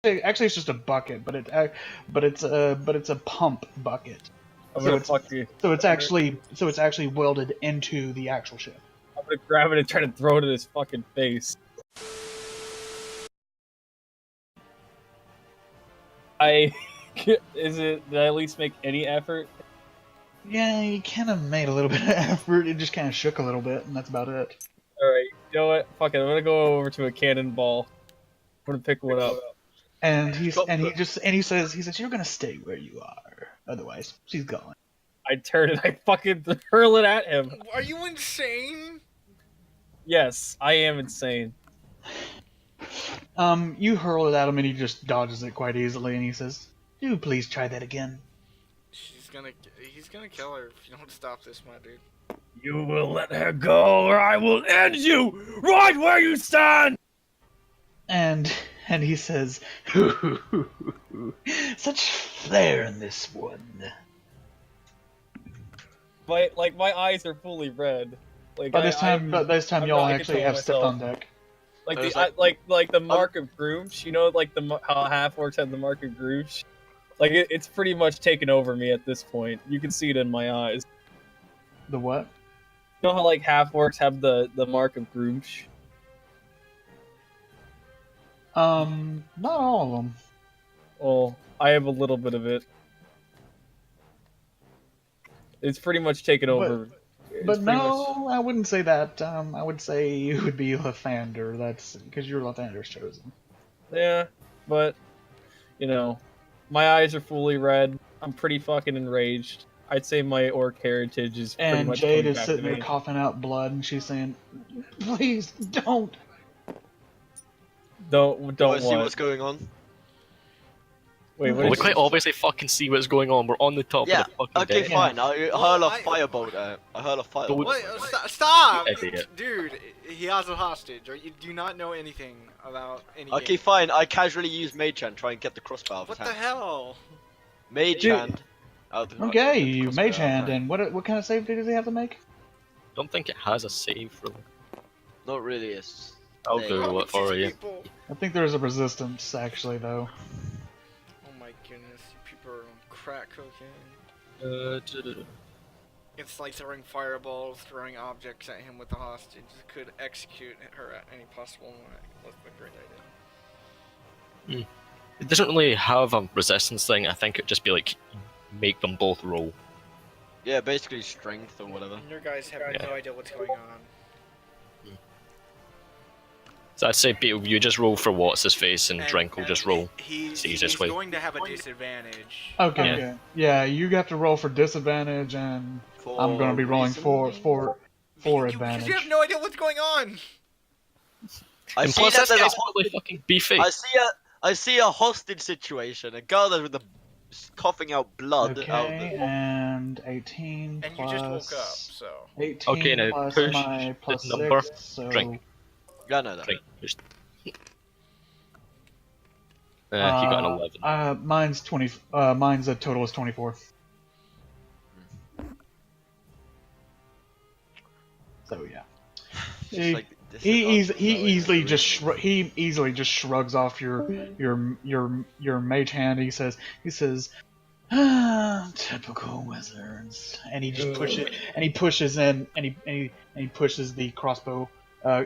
Actually, it's just a bucket, but it's a pump bucket. I'm So gonna it's fuck you. so it's actually welded into the actual ship. I'm gonna grab it and try to throw it in his fucking face. Did I at least make any effort? Yeah, you kind of made a little bit of effort. It just kind of shook a little bit, and that's about it. Alright, you know what? Fuck it, I'm gonna go over to a cannonball. I'm gonna pick one up. And he says you're gonna stay where you are. Otherwise, she's gone. I turn and I fucking hurl it at him. Are you insane? Yes, I am insane. You hurl it at him, and he just dodges it quite easily, and he says, "Do please try that again." He's gonna kill her if you don't stop this, my dude. You will let her go, or I will end you right where you stand. And he says, "Such flair in this one." My eyes are fully red. Like By this time, I'm y'all not in actually control have of stepped myself. on deck. Like the mark of Grooms, you know, like how half orcs have the mark of Grooms. Like it's pretty much taken over me at this point. You can see it in my eyes. The what? You know how like half orcs have the mark of Grooms? Not all of them. Well, I have a little bit of it. It's pretty much taken over. But no, I wouldn't say that. I would say you would be Lathander. That's because you're Lathander's chosen. Yeah, but you know, my eyes are fully red. I'm pretty fucking enraged. I'd say my orc heritage is pretty And much Jade coming is back sitting to there me. coughing out blood, and she's saying, "Please don't." Don't Want to see what? what's going on? Wait, what Well, we did you quite obviously fucking see what's going on. We're on the top Yeah. of the fucking Okay, deck. fine. I Well, hurl a I- firebolt at him. I hurl a firebolt. Wait, stop! Idiot. Dude, he has a hostage. Or you do not know anything about any Okay, game. fine. I casually use Mage Hand, try and get the crossbow out of What his the hand. hell? Mage Dude. Hand. Okay, get the you crossbow mage out of his hand, and what kind of save does he have to make? Don't think it has a save really. Not really. It's I'll thing. Google it for you. People. I think there's a resistance actually, though. Oh my goodness, you people are on crack cocaine. Uh, It's like throwing fireballs, throwing objects at him with the hostage. It could execute her at any possible moment. That's a great idea. It doesn't really have a resistance thing. I think it'd just be like make them both roll. Yeah, basically strength or whatever. And your guys have Yeah. no idea what's going on. So I'd say Beetle, you just roll for what's his face, and Drink will just roll. He's easiest way. going to have a disadvantage. Okay, Yeah. okay. Yeah, you have to roll for disadvantage, and I'm going to be rolling for Because advantage. you have no idea what's going on. I And see plus, that this there's guy's a, probably fucking beefy. I see a hostage situation. A girl that's with the coughing out blood out of Okay, the... and 18 And plus... you just woke up, so. 18 Okay, now plus push my the plus number, 6, so... drink. Yeah, no, that. Drink. Just... he got an 11. Mine's 20. Mine's a total is 24. So yeah, Just like, this he is easily awesome. he easily just shrugs off your mage hand. He says typical wizards, and he just pushes the crossbow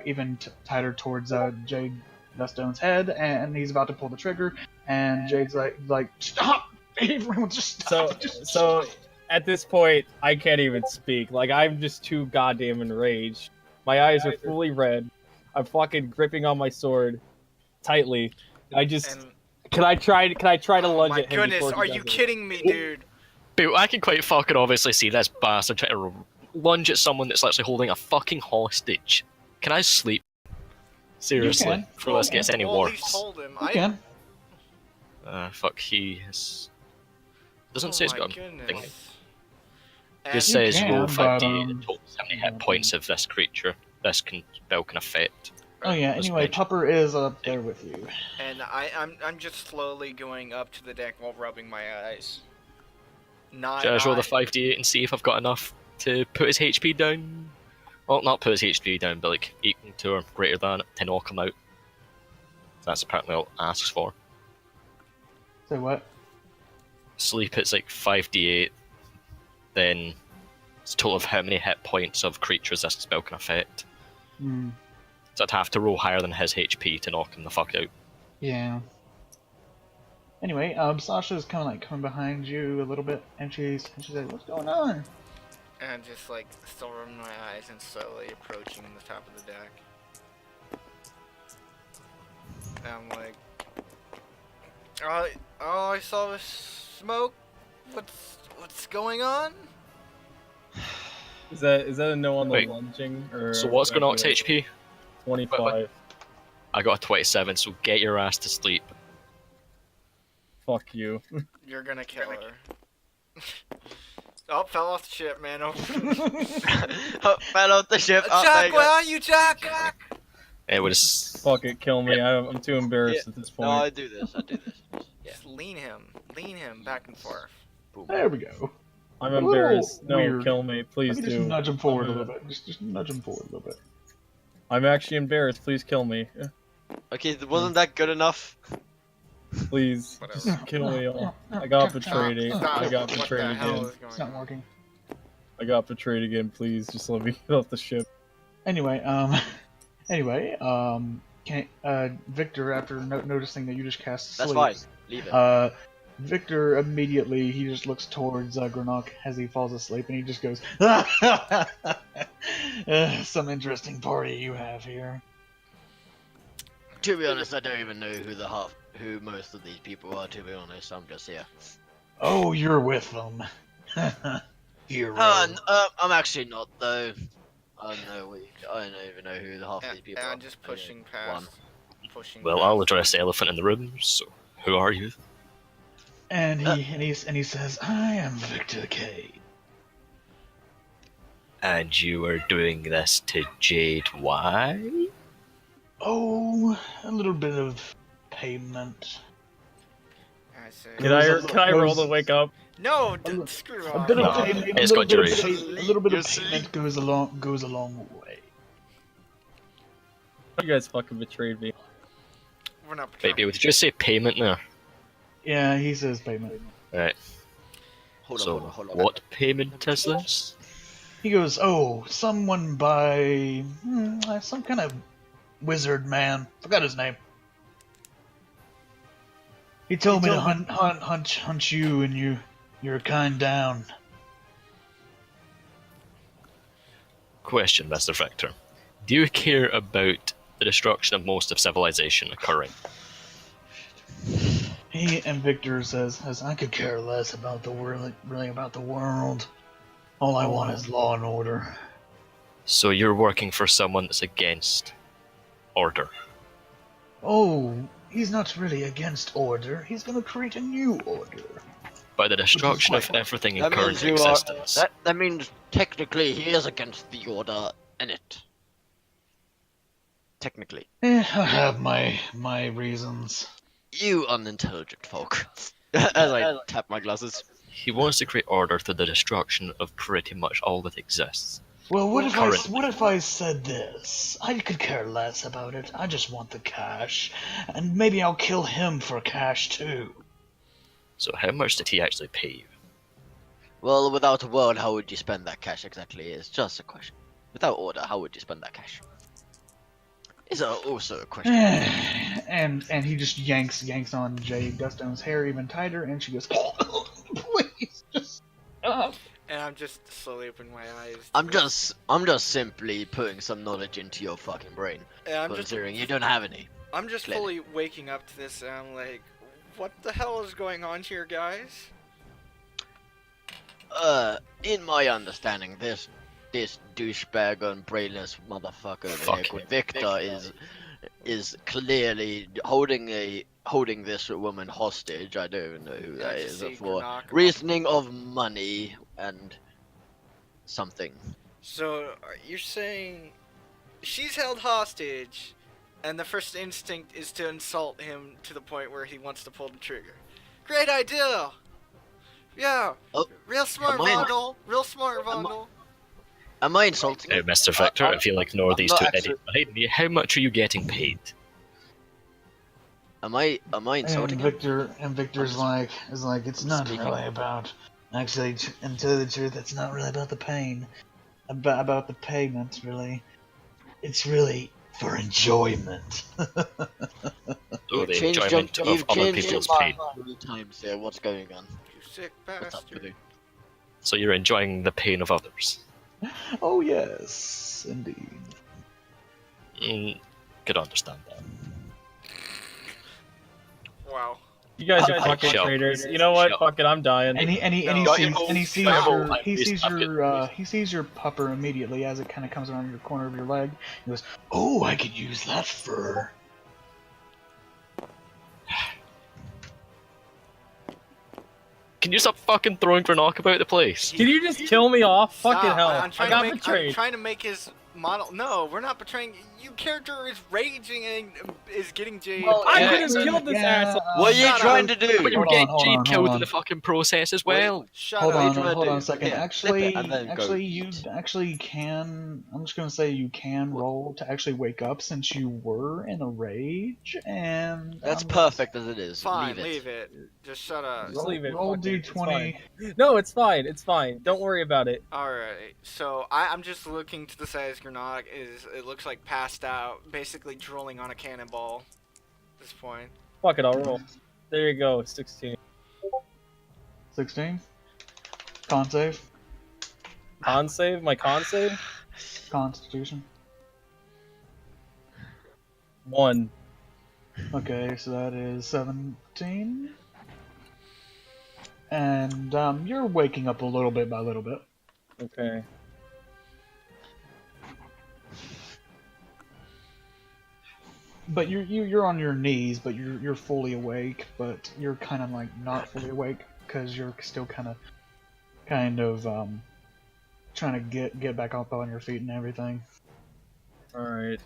even tighter towards Jade Duststone's head, and he's about to pull the trigger, and Jade's like stop! Everyone just stop! So at this point, I can't even speak. Like I'm just too goddamn enraged. My eyes are fully red. I'm fucking gripping on my sword tightly. I just And can I try to lunge my at him? goodness, before he are does you it? kidding me, dude? But I can quite fucking obviously see this bastard trying to lunge at someone that's literally holding a fucking hostage. Can I sleep? Seriously, can. before this gets any Well, at least worse. hold him. You can. Fuck, he has... Doesn't Oh say he's my got a goodness. thing. It And just says can, roll 5d but, and total 70 hit points of this creature. This spell can affect. Oh yeah. Was Anyway, mentioned. Pupper is up there with you. And I'm just slowly going up to the deck while rubbing my eyes. Not. Should I just roll the 5d8 and see if I've got enough to put his HP down? Well, not put his HP down, but like equal to or greater than it to knock him out. That's apparently all it asks for. Say what? Sleep, it's like 5d8. Then it's a total of how many hit points of creatures this spell can affect. Hmm. So I'd have to roll higher than his HP to knock him the fuck out. Yeah. Anyway, Sasha's kind of like coming behind you a little bit, and she said, "What's going on?" And just like still rubbing my eyes and slowly approaching the top of the deck. And I'm like, oh, I saw this smoke. What's going on? Is that a no on the Wait, lunging? Or So what's Granok's HP? 25. I got a 27, so get your ass to sleep. Fuck you. You're gonna kill her. Oh, fell off the ship, man. Oh. Oh, fell off the ship. Oh, there Jack, you where go. are you, Jack? It was. Fuck it, kill me. I'm too embarrassed at this point. No, I do this. Yeah. Just lean him back and forth. Boom. There we go. I'm A little embarrassed. No, weird. kill me. Please Let me do. just nudge him forward a little bit. Just nudge him forward a little bit. I'm actually embarrassed. Please kill me. Okay, wasn't that good enough? Please, Whatever. just kill me all. I got betrayed. Stop. I got What betrayed the hell again. is going It's not on? working. I got betrayed again. Please, just let me get off the ship. Anyway, Victor, after noticing that you just cast That's sleep, fine. Leave it. Victor immediately he just looks towards Granok as he falls asleep, and he just goes, "Some interesting party you have here." To be honest, I don't even know who most of these people are. To be honest, I'm just here. Oh, you're with them. Hero. I'm actually not though. I don't even know who the half of these people And are. I'm just I know pushing one. past. Pushing Well, past. I'll address the elephant in the room. So, who are you? And he says, "I am Victor K." And you are doing this to Jade. Why? Oh, a little bit of payment. I say, Can I roll goes- to wake up? no, screw A off. bit of No, payment. it's A little got bit of duration. payment, a little bit You're of silly. payment goes a long way. You guys fucking betrayed me. We're not Wait, patrolling. did you just say payment there? Yeah, he says payment. Right. Hold So, on. what payment is this? He goes, "Oh, someone by some kind of wizard man. Forgot his name. He told me to hunt you, and you're kind down." Question, Mr. Victor. Do you care about the destruction of most of civilization occurring? He and Victor says, "I could care less about the world, really about the world. All I want is law and order." So you're working for someone that's against order. Oh, he's not really against order. He's gonna create a new order. By the destruction of quite- everything in That current means you are. existence. That means technically he is against the order in it. Technically, I have my reasons. you unintelligent folk. As I tap my glasses. He wants to create order through the destruction of pretty much all that exists. Well, what Currently. if I said this? I could care less about it. I just want the cash, and maybe I'll kill him for cash too. So how much did he actually pay you? Well, without a word, how would you spend that cash exactly? It's just a question. Without order, how would you spend that cash? Is also a question. and he just yanks on Jade Gustone's hair even tighter, and she goes, "Please, just stop." And I'm just slowly opening my eyes. I'm just simply putting some knowledge into your fucking brain, And I'm just considering you don't have any. I'm just Clearly. fully waking up to this, and I'm like, what the hell is going on here, guys? In my understanding, this douchebag and brainless motherfucker over Fuck here called him. Victor is clearly holding this woman hostage. I don't even know who Yeah, I that just is see for Granok. reasoning of money and something. So you're saying she's held hostage, and the first instinct is to insult him to the point where he wants to pull the trigger. Great idea. Yeah. Oh, Real smart, am I- Vondel. Real smart, Vondel. Am I insulting? Mr. Victor, if you'll ignore I'm these not two actually- idiots behind me, how much are you getting paid? Am I And insulting him? Victor's like, it's not speaking. really about. Actually, and to tell the truth, it's not really about the pain, about the payment. Really, it's really for enjoyment. So the Changed your, enjoyment of you've other changed your people's mind pain. 3 times here. What's going on? You sick What's up with bastard. you? So you're enjoying the pain of others. Oh yes, indeed. Could understand that. Wow. You guys are I- fucking shut up. traitors. You know what? Shut Fuck it, I'm dying. And he No, sees I've got your I've he sees your pupper immediately as it kind of comes around your corner of your leg. He goes, "Oh, I could use that fur." Can you stop fucking throwing Vernock about the place? Can you just kill me off? Fucking Stop. hell. I'm I trying got to make, betrayed. I'm trying to make his model. No, we're not betraying. You character is raging and is getting Jade. Well, I Yeah, could have so- killed this asshole. What are you Shut trying up. to do? But you were Hold on, getting hold Jade on, killed hold in on. the fucking process as well. Shut Hold up. on, trying to hold on do? a second. Yeah, Actually, flip it and then go actually, you eat. actually can. I'm just gonna say you can roll to actually wake up since you were in a rage, and That's perfect as it is. Fine, leave it. Just shut up. Just leave it, Roll fuck it, it's d20. No, it's fine. It's fine. Don't worry about it. Alright, so I'm just looking to the side as Granada is, it looks like passed out, basically drooling on a cannonball at this point. Fuck it, I'll roll. There you go, 16. 16. Con save. Con save? My con save? Constitution. 1. Okay, so that is 17. And you're waking up a little bit by little bit. Okay. But you're on your knees, but you're fully awake. But you're kind of like not fully awake because you're still kind of trying to get back up on your feet and everything. Alright.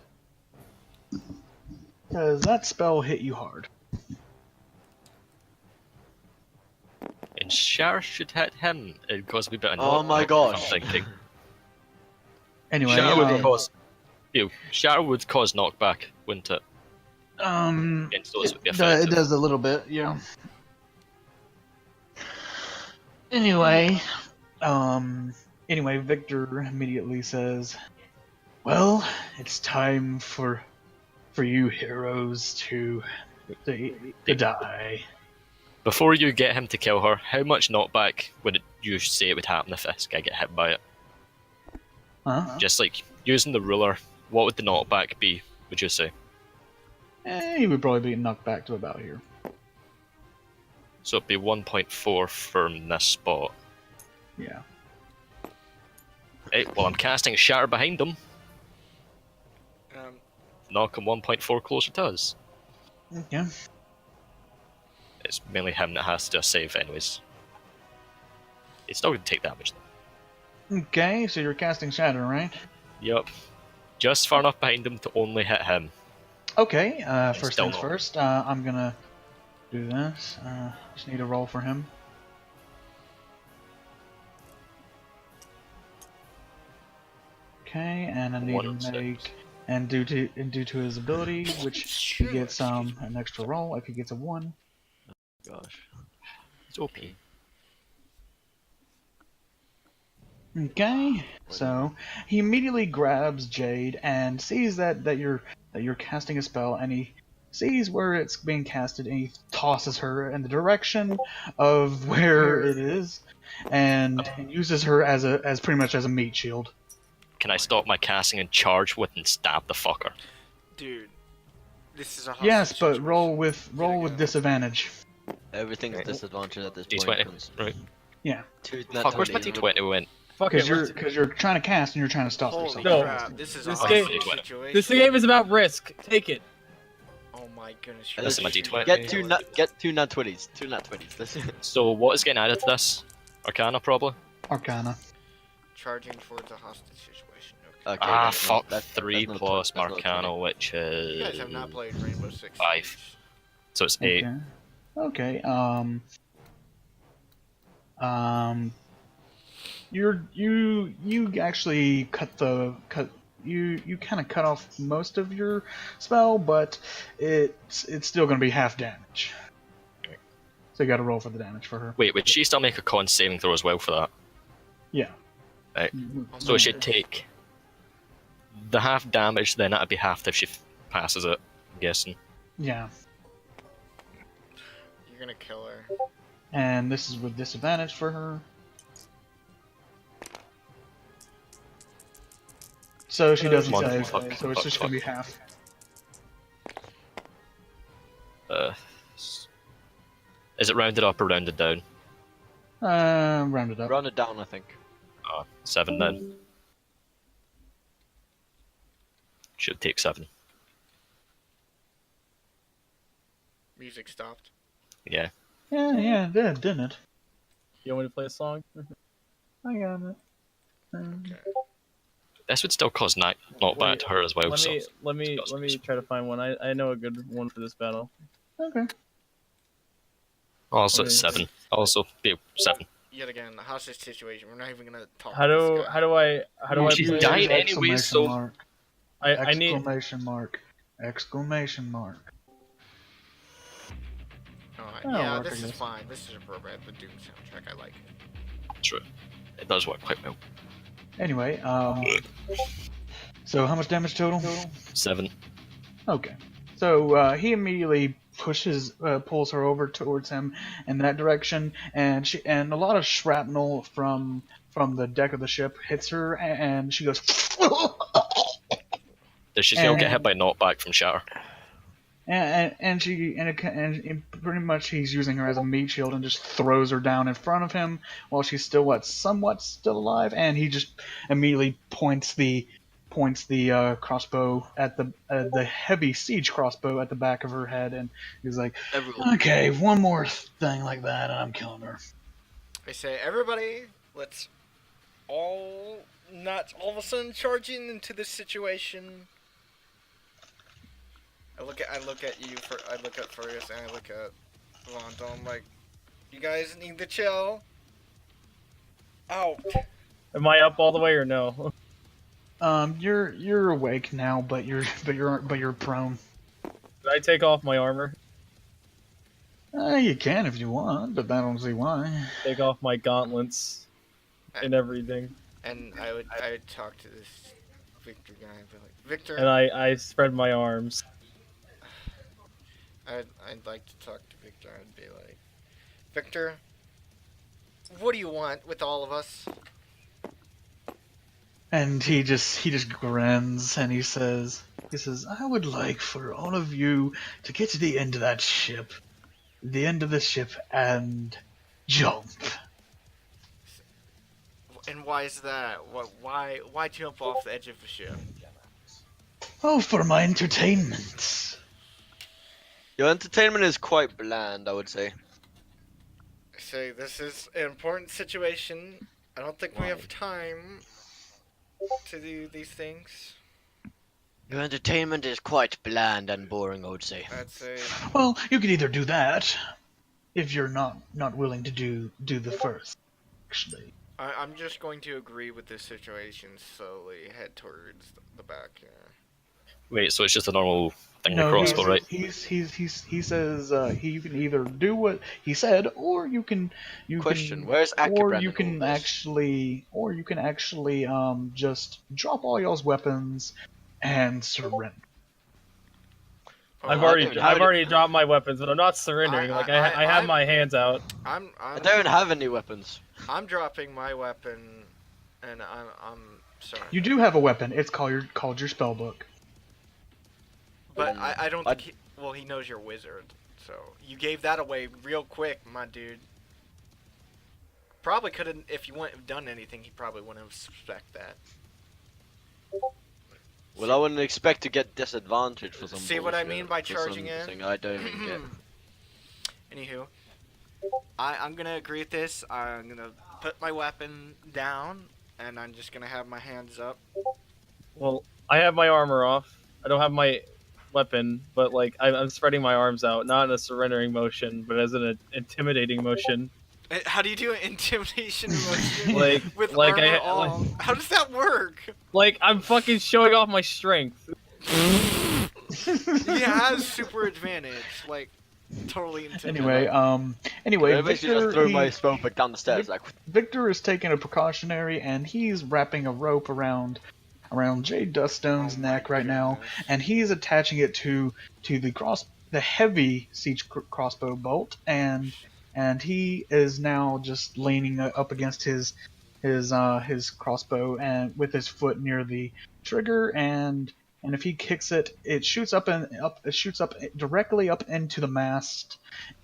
Because that spell hit you hard. And Shar should hit him. It cause a wee bit of Oh my knockback, gosh. I'm thinking. Anyway, Shar would cause. Shar would cause knockback, wouldn't it? Against those would be it effective. does a little bit, yeah. Anyway, Victor immediately says, "Well, it's time for you heroes to die." Before you get him to kill her, how much knockback would you say it would happen if this guy get hit by it? Huh? Just like using the ruler, what would the knockback be? Would you say? He would probably be knocked back to about here. So it'd be 1.4 from this spot. Yeah. Hey, well, I'm casting Shatter behind him. Knock him 1.4 closer to us. Yeah. It's mainly him that has to do a save, anyways. He's still going to take damage, though. Okay, so you're casting Shatter, right? Yup. Just far enough behind him to only hit him. Okay, first still things not. first, I'm gonna do this. Just need a roll for him. Okay, and I need One and to six. make, and due to his ability, which he gets an extra roll if he gets a 1. Gosh. It's OP. Okay, so he immediately grabs Jade and sees that you're casting a spell, and he sees where it's being casted, and he tosses her in the direction of where it is, and uses her as pretty much as a meat shield. Can I stop my casting and charge with and stab the fucker? Dude, this is a hostage Yes, but situation. roll with go. disadvantage. Everything's Right. disadvantage at this D20, point. 'cause right. Yeah, two Fuck, where's my 20s. D20 went? Fuck it. because you're trying to cast and you're trying to stop Holy yourself. No. crap, this is a This hostage game- situation. This game is about risk. Take it. Oh my goodness. And This is my you're- D20. Get two nat 20s. Two nat 20s. Listen. So what is getting added to this? Arcana, probably? Arcana. Charging towards a hostage situation. Okay. Okay, Ah, that's fuck. not- that's 3 not plus that's not Marcana, which You is... guys have not played Rainbow Six 5. Siege. So it's 8. Okay. You actually cut you kind of cut off most of your spell, but it's still going to be half damage. So you got to roll for the damage for her. Wait, would she still make a con saving throw as well for that? Yeah. Right. So she'd take the half damage, then that'd be half if she passes it, I'm guessing. Yeah. You're gonna kill her. And this is with disadvantage for her. So she doesn't save, so it's just going to be half. Is it rounded up or rounded down? Rounded up. Round it down, I think. 7 then. Should take 7. Music stopped. Yeah. Yeah, it did, didn't it? You want me to play a song? I got it. This would still cause knockback to her as well. Let me try to find one. I know a good one for this battle. Okay. Also, Okay. 7. Also, be 7. Yet again, the hostage situation. We're not even gonna talk. How about do this guy. how do I She's play? dying anyway, Exclamation so- mark. I need. Exclamation mark. Exclamation mark. Alright, Oh, yeah, work, I this is guess. fine. This is appropriate. The Doom soundtrack, I like it. True. It does work quite well. Anyway, so how much damage total? 7. Okay. So he immediately pulls her over towards him in that direction, and a lot of shrapnel from the deck of the ship hits her, and she goes. Does she still get hit by knockback from Shatter? And pretty much he's using her as a meat shield and just throws her down in front of him while she's still somewhat still alive, and he just immediately points the crossbow at the heavy siege crossbow at the back of her head, and he's like, okay, one more thing like that and I'm killing her. I say, everybody, let's not all of a sudden charging into this situation. I look at you, I look at Fergus, and I look at Vonto. I'm like, you guys need to chill. Out. Am I up all the way or no? You're awake now, but you're prone. Did I take off my armor? You can if you want, but I don't see why. Take off my gauntlets and everything. And I would talk to this Victor guy and be like, Victor. And I spread my arms. I'd like to talk to Victor. I'd be like, Victor, what do you want with all of us? And he just grins and he says, I would like for all of you to get to the end of that ship, the end of the ship, and jump. And why is that? Why jump off the edge of the ship? Oh, for my entertainment. Your entertainment is quite bland, I would say. I say, this is an important situation. I don't think we have time to do these things. Your entertainment is quite bland and boring, I would say. I'd say, Well, you could either do that, if you're not willing to do the first, actually. I'm just going to agree with this situation, slowly head towards the back here. Wait, so it's just a normal thing No, with crossbow, right? he says you can either do what he said, or you can Question, can, where's or Akibran you in can all this? actually just drop all y'all's weapons and surrender. I've Oh, already dropped my weapons, but I'm not surrendering. I have my hands out. I'm I don't have any weapons. I'm dropping my weapon, and I'm sorry. You do have a weapon. It's called your spell book. But I don't think he knows you're a wizard, so you gave that away real quick, my dude. Probably couldn't, if you wouldn't have done anything, he probably wouldn't have suspect that. Well, I wouldn't expect to get disadvantage for some See what I bullshit, mean by for charging something in? I don't even get. Anywho, I'm gonna agree with this. I'm gonna put my weapon down, and I'm just gonna have my hands up. Well, I have my armor off. I don't have my weapon, but like I'm spreading my arms out, not in a surrendering motion, but as an intimidating motion. How do you do an intimidation emotion Like, with like armor I, all? How does that work? like I'm fucking showing off my strength. He has super advantage, like totally Anyway, intimidating. anyway, I basically just Victor, throw my spellbook down the stairs. Vic- Like, Victor is taking a precautionary, and he's wrapping a rope around Jade Duststone's Oh my neck right now, goodness. and he's attaching it to the heavy siege crossbow bolt, and he is now just leaning up against his crossbow and with his foot near the trigger, and if he kicks it, it shoots up directly up into the mast,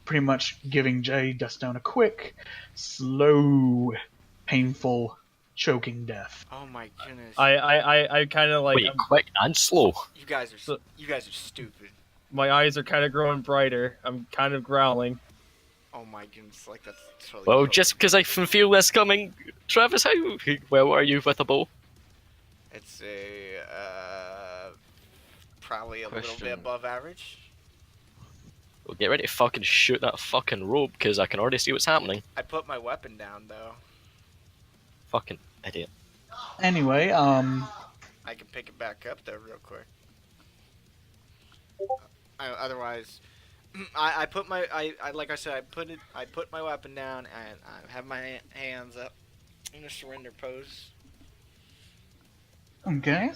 pretty much giving Jade Duststone a quick, slow, painful, choking death. Oh my goodness. I kind of like Wait, quick and slow. You guys are stupid. my eyes are kind of growing brighter. I'm kind of growling. Oh my goodness, like that's totally. Well, just because I can feel this coming, Travis, how well are you with a bow? It's a probably a little Question. bit above average. Well, get ready to fucking shoot that fucking rope, because I can already see what's happening. I put my weapon down though. Fucking idiot. Anyway, I can pick it back up though real quick. Otherwise, I put my like I said I put my weapon down and I have my hands up in a surrender pose. okay.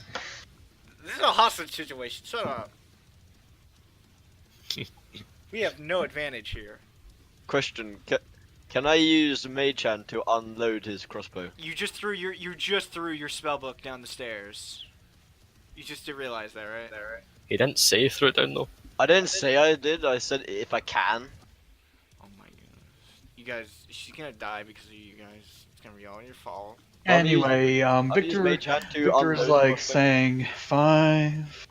This is a hostage situation. Shut up. We have no advantage here. question: Can I use Mage Hand to unload his crossbow? You just threw your spell book down the stairs. You just did realize that, right? He didn't say throw it down though. I didn't say I did. I said if I can. Oh my goodness. You guys, she's gonna die because of you guys. It's gonna be all your fault. Anyway, I'll use Victor Mage Hand to Victor's unload like crossbow. saying 5.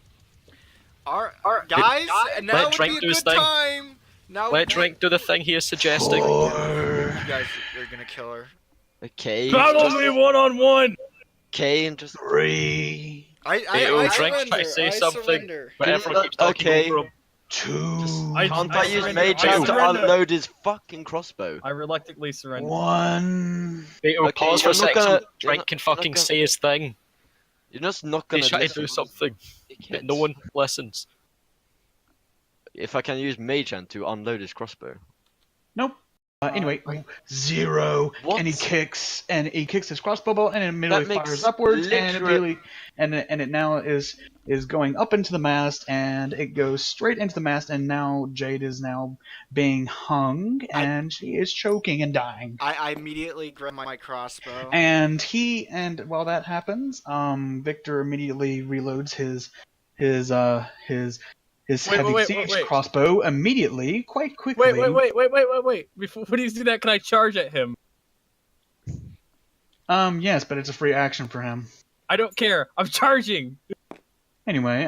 Our guys, now Let would Drink be a do his good thing. time. Now Let Drink do the thing he is suggesting. 4. You guys are gonna kill her. Okay. Battle me one-on-one. Okay, and just 3. I Drink, surrender. try to say I something. surrender. But everyone keeps talking Okay. over him. 2. can't I use surrender, Mage I Hand to surrender. unload his fucking crossbow? I reluctantly surrender. 1. Wait, Okay, pause for a you're not second. gonna- Drink you're can not- you're not fucking gonna- say his thing. You're just not gonna He's trying to listen. do something, but Dickheads. no one listens. If I can use Mage Hand to unload his crossbow. Nope. Anyway, 0, What? and he kicks his crossbow bolt, and it immediately That makes fires upwards, and it literally- immediately, and it now is going up into the mast, and it goes straight into the mast, and now Jade is now being hung, and she is choking and dying. I immediately grab my crossbow. And while that happens, Victor immediately reloads his heavy siege crossbow immediately, quite quickly. Wait. Before you do that, can I charge at him? Yes, but it's a free action for him. I don't care. I'm charging. Anyway,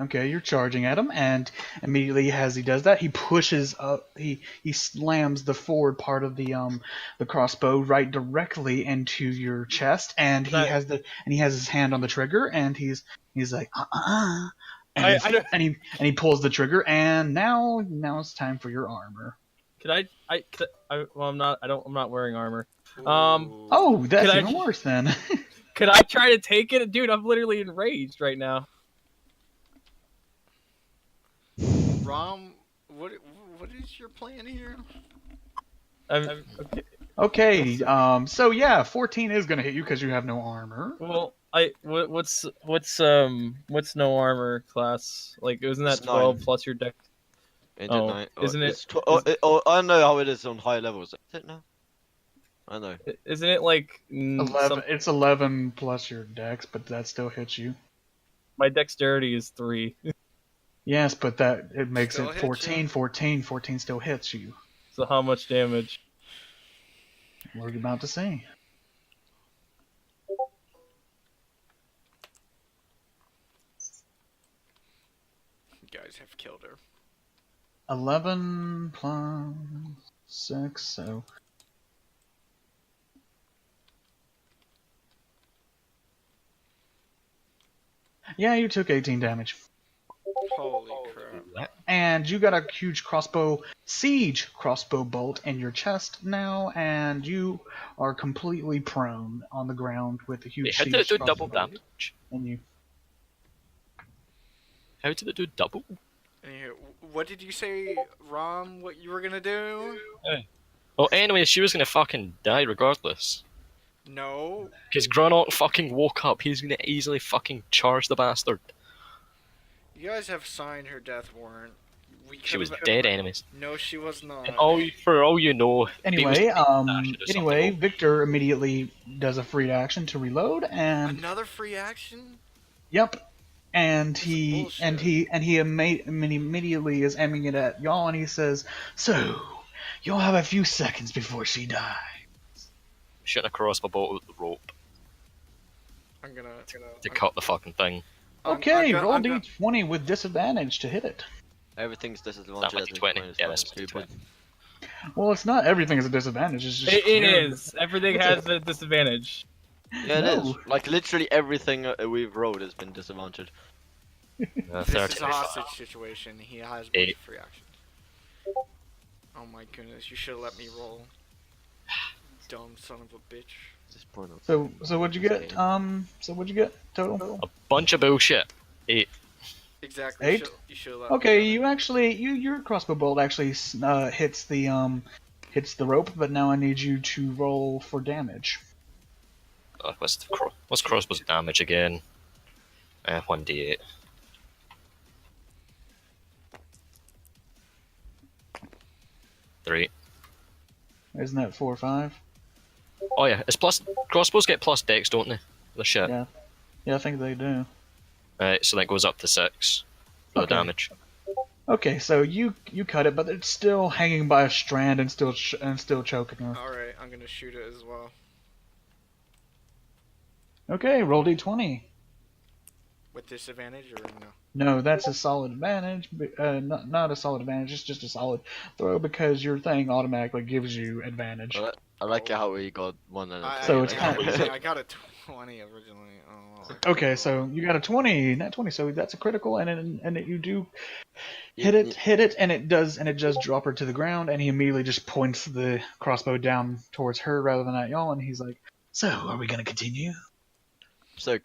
okay, you're charging at him, and immediately as he does that, he pushes up, he slams the forward part of the crossbow right directly into your chest, and he has his hand on the trigger, and he's like, and he pulls the trigger, and now it's time for your armor. I'm not wearing armor. Ooh. Oh, that's Could I- even worse then. Could I try to take it? Dude, I'm literally enraged right now. Rom, what is your plan here? Okay. Okay, so yeah, 14 is gonna hit you because you have no armor. Well, what's no armor class? Like, isn't that It's 12 9. plus your deck? Ain't Oh, it 9? isn't it- It's I know how it is on high levels. Is it now? I know. Isn't it like 11. It's 11 plus your dex, but that still hits you. my dexterity is 3. Yes, but it makes Still it hits 14. you. 14 still hits you. So how much damage? What are you about to say? You guys have killed her. 11 plus 6, so... Yeah, you took 18 damage. Holy crap. and you got a huge siege crossbow bolt in your chest now, and you are completely prone on the ground with a Wait, huge how did it siege do double crossbow bolt. damage? And you, How did it do double? Anywho, what did you say, Rom? What you were gonna do? Well, anyway, she was gonna fucking die regardless. No. Because Granok fucking woke up. He's gonna easily fucking charge the bastard. You guys have signed her death warrant. We She was could've- dead enemies. No, she was not. And for all you know, anyway, something. Victor immediately does a free action to reload, and Another free action? yep, and That's he bullshit. and he and he immediately is aiming it at y'all, and he says, "So, you'll have a few seconds before she dies." Shooting a crossbow bolt with the rope I'm gonna to cut the fucking thing. Okay, roll I'm gonna- d20 with disadvantage to hit it. Everything's That disadvantage might at be this 20. point. It's Yeah, fucking that's stupid. 20. Well, it's not everything is a disadvantage. It's just It clear. is. Everything has a disadvantage. Yeah, it is. No. Like literally everything we've rolled has been disadvantaged. This is a 13. hostage situation. He has a bunch Eight. of free actions. Oh my goodness, you should have let me roll. Dumb son of a bitch. This point of- So what'd you get? So what'd you get total? A bunch of bullshit. 8. Exactly. Eight? You should have let me Okay, know. you actually your crossbow bolt actually hits the rope, but now I need you to roll for damage. What's crossbow's damage again? 1d8. Three. Isn't that 4 or 5? Oh yeah, it's plus. Crossbows get plus dex, don't they? The shit. Yeah. Yeah, I think they do. Right, so that goes up to 6 for the Okay. damage. Okay, so you cut it, but it's still hanging by a strand and still choking her. Alright, I'm gonna shoot it as well. Okay, roll d20. With disadvantage or no? No, that's a solid advantage. Not a solid advantage. It's just a solid throw because your thing automatically gives you advantage. I like how we got one and a So two, it's like- kind I got a 20 originally. Oh. Okay, so you got a 20, not 20, so that's a critical, and you do hit it, and it does drop her to the ground, and he immediately just points the crossbow down towards her rather than at y'all, and he's like, "So, are we gonna continue?" So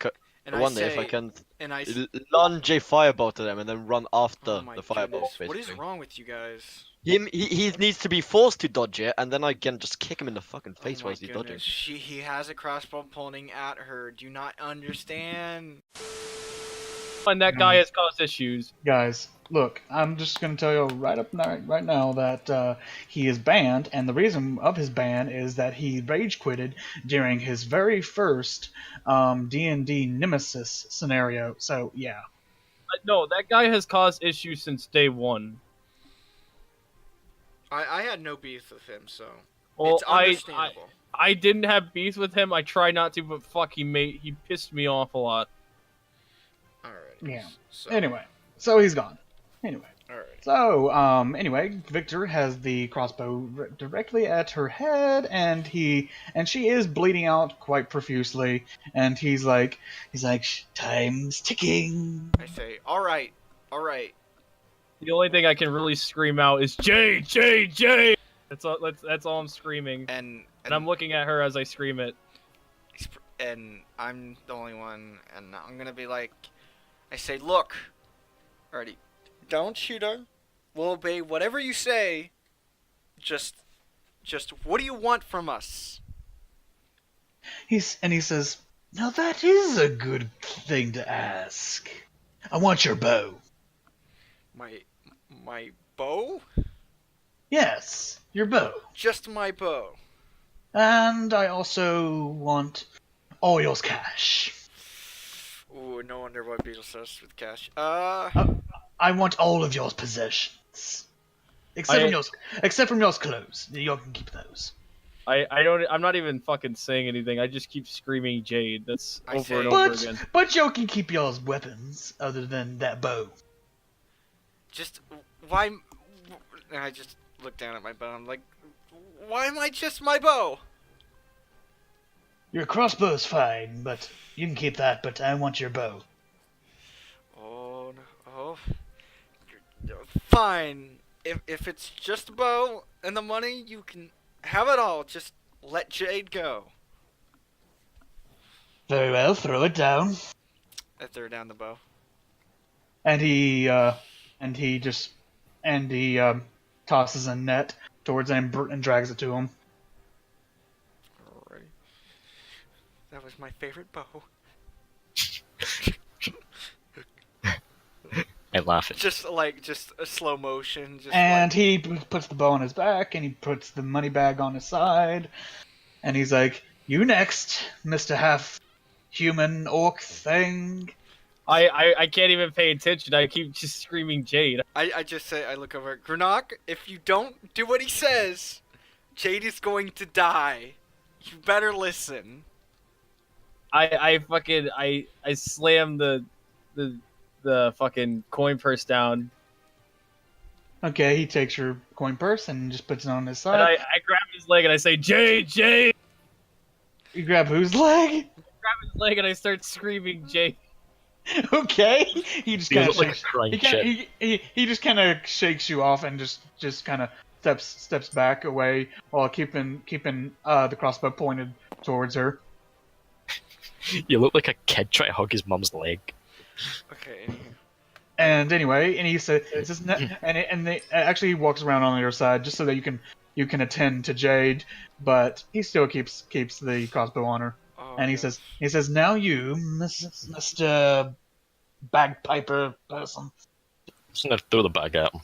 And I I wonder say, if I can and I lunge a fireball to them and then run after oh my the fireball. goodness, Basically. what is wrong with you guys? He needs to be forced to dodge it, and then I can just kick him in the fucking face Oh while my he's dodging. goodness, he has a crossbow pointing at her. Do you not understand? And that guy has caused issues. Guys, look, I'm just gonna tell you right now that he is banned, and the reason of his ban is that he rage quitted during his very first D&D Nemesis scenario. So yeah. No, that guy has caused issues since day one. I had no beef with him, so Well, it's understandable. I didn't have beef with him. I try not to, but fuck, he pissed me off a lot. Alright. Yeah. So, Anyway, so he's gone. Anyway. Alright. So, anyway, Victor has the crossbow directly at her head, and she is bleeding out quite profusely, and he's like, time's ticking. I say, alright. The only thing I can really scream out is Jade, Jade, Jade. That's all I'm screaming, And and I'm looking at her as I scream it. and I'm the only one, and I'm gonna be like, I say, look, alrighty, don't shoot her. We'll obey whatever you say. Just what do you want from us? He says, now that is a good thing to ask. I want your bow. My bow? Yes, your bow. Just my bow. And I also want all your cash. Ooh, no wonder why Beetle starts with cash. I want all of your possessions. Except from your clothes. You can keep those. I'm not even fucking saying anything. I just keep screaming Jade. That's I over say- and over again. But you can keep your weapons other than that bow. just why? And I just look down at my bow. I'm like, why am I just my bow? Your crossbow's fine, but you can keep that, but I want your bow. Oh no! Oh, Fine. If it's just a bow and the money, you can have it all. Just let Jade go. Very well, throw it down. I throw down the bow. And he tosses a net towards him and drags it to him. Alright. That was my favorite bow. I laugh at Just a slow motion. And he puts the bow on his back, and he puts the money bag on his side, and he's like, "You next, Mr. Half-human orc thing." I can't even pay attention. I keep just screaming Jade. I just say, I look over at Granok, if you don't do what he says, Jade is going to die. You better listen. I slam the fucking coin purse down. Okay, he takes your coin purse and just puts it on his side. And I grab his leg and I say, Jade, Jade! You grab whose leg? Grab his leg and I start screaming, Jade. Okay. He just You kind of look like a crying shit. he just kind of shakes you off and just kind of steps back away while keeping the crossbow pointed towards her. You look like a kid trying to hug his mum's leg. Okay. And anyway, and he says, actually he walks around on the other side just so that you can attend to Jade, but he still keeps the crossbow on her. Oh, And he says, now you, Mr. Bagpiper person. Just gonna throw the bag at him.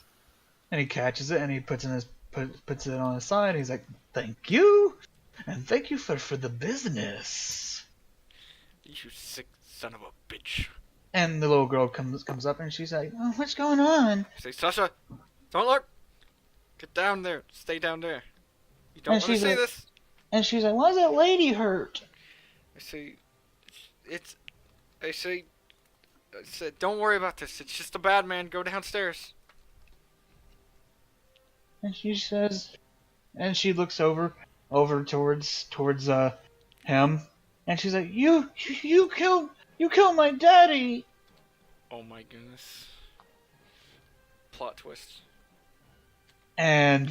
And he catches it and he puts it on his side. And he's like, "Thank you, and thank you for the business." You sick son of a bitch. And the little girl comes up and she's like, "Oh, what's going on?" I say, Sasha, don't look. Get down there. Stay down there. You don't And want to she's see like- this? And she's like, "Why's that lady hurt?" I say, don't worry about this. It's just a bad man. Go downstairs. And she says, and she looks over towards him, and she's like, "You killed my daddy." Oh my goodness. Plot twist. And